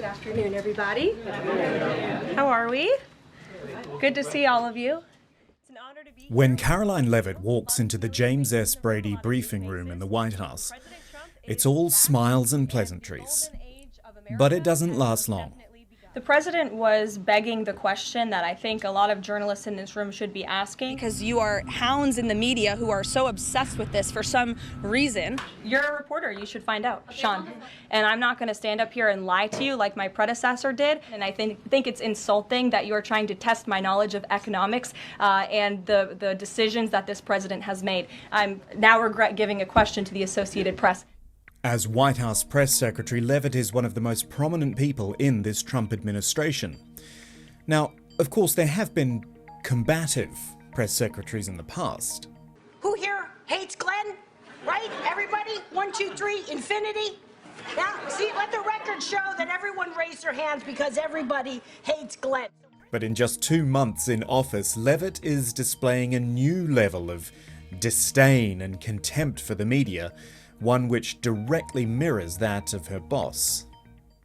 Good afternoon, everybody. How are we? Good to see all of you. It's an honor to be here. When Karoline Leavitt walks into the James S. Brady briefing room in the White House, it's all smiles and pleasantries. But it doesn't last long. The president was begging the question that I think a lot of journalists in this room should be asking. Because you are hounds in the media who are so obsessed with this for some reason. You're a reporter, you should find out, Sean. And I'm not going to stand up here and lie to you like my predecessor did. And I think it's insulting that you are trying to test my knowledge of economics and the decisions that this president has made. I now regret giving a question to the Associated Press. As White House Press Secretary, Leavitt is one of the most prominent people in this Trump administration. Now, of course, there have been combative press secretaries in the past. Who here hates Glenn? Right? Everybody? 1, 2, 3, infinity? Yeah? See, let the record show that everyone raised their hands because everybody hates Glenn. But in just 2 months in office, Leavitt is displaying a new level of disdain and contempt for the media, one which directly mirrors that of her boss.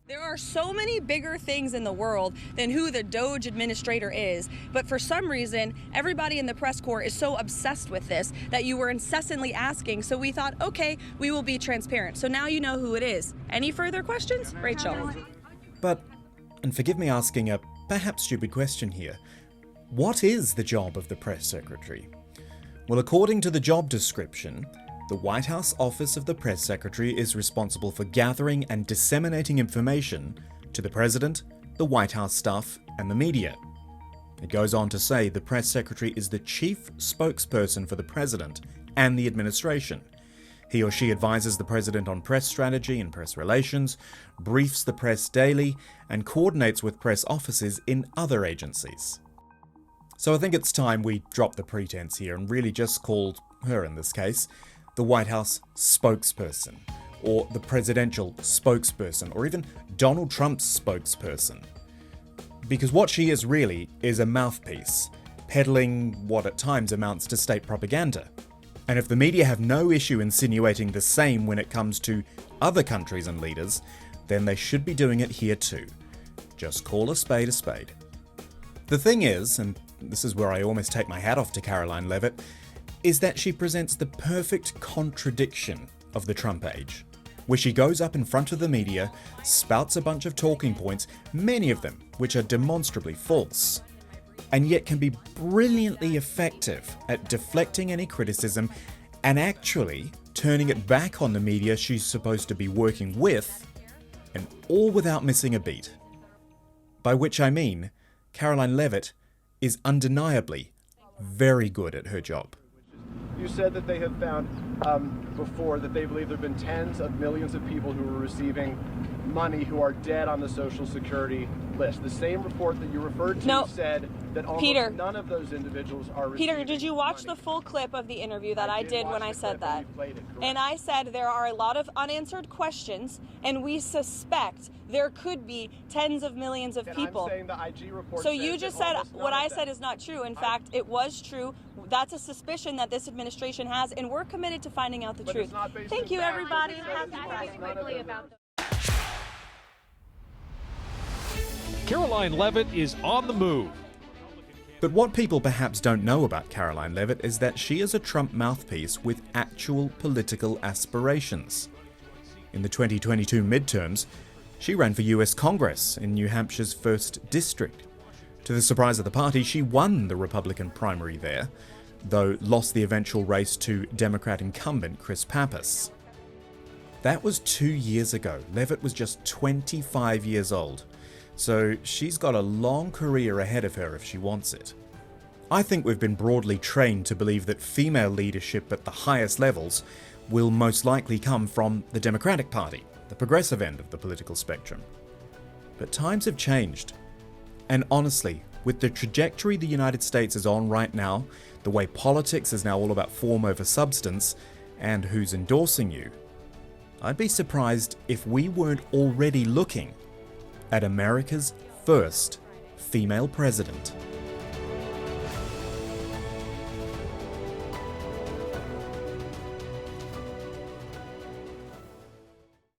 There are so many bigger things in the world than who the Doge administrator is, but for some reason, everybody in the press corps is so obsessed with this that you were incessantly asking, so we thought, okay, we will be transparent. So now you know who it is. Any further questions? Rachel. But, and forgive me asking a perhaps stupid question here, what is the job of the press secretary? Well, according to the job description, the White House Office of the Press Secretary is responsible for gathering and disseminating information to the President, the White House staff, and the media. It goes on to say the Press Secretary is the chief spokesperson for the President and the administration. He or she advises the President on press strategy and press relations, briefs the press daily, and coordinates with press offices in other agencies. So I think it's time we drop the pretense here and really just called her, in this case, the White House spokesperson, or the presidential spokesperson, or even Donald Trump's spokesperson. Because what she is really is a mouthpiece, peddling what at times amounts to state propaganda. And if the media have no issue insinuating the same when it comes to other countries and leaders, then they should be doing it here too. Just call a spade a spade. The thing is, and this is where I almost take my hat off to Karoline Leavitt, is that she presents the perfect contradiction of the Trump age, where she goes up in front of the media, spouts a bunch of talking points, many of them which are demonstrably false, and yet can be brilliantly effective at deflecting any criticism and actually turning it back on the media she's supposed to be working with, and all without missing a beat. By which I mean, Karoline Leavitt is undeniably very good at her job. You said that they have found before that they believe there have been tens of millions of people who are receiving money who are dead on the Social Security list. The same report that you referred to said that almost none of those individuals are receiving Peter, did you watch the full clip of the interview that I did when I said that? And I said there are a lot of unanswered questions, and we suspect there could be tens of millions of people. I'm saying the IG report so you just said what I said is not true. In fact, it was true. That's a suspicion that this administration has, and we're committed to finding out the truth. Thank you, everybody. Karoline Leavitt is on the move. But what people perhaps don't know about Karoline Leavitt is that she is a Trump mouthpiece with actual political aspirations. In the 2022 midterms, she ran for US Congress in New Hampshire's 1st District. To the surprise of the party, she won the Republican primary there, though lost the eventual race to Democrat incumbent Chris Pappas. That was 2 years ago. Leavitt was just 25 years old, so she's got a long career ahead of her if she wants it. I think we've been broadly trained to believe that female leadership at the highest levels will most likely come from the Democratic Party, the progressive end of the political spectrum. But times have changed. And honestly, with the trajectory the United States is on right now, the way politics is now all about form over substance, and who's endorsing you, I'd be surprised if we weren't already looking at America's first female president.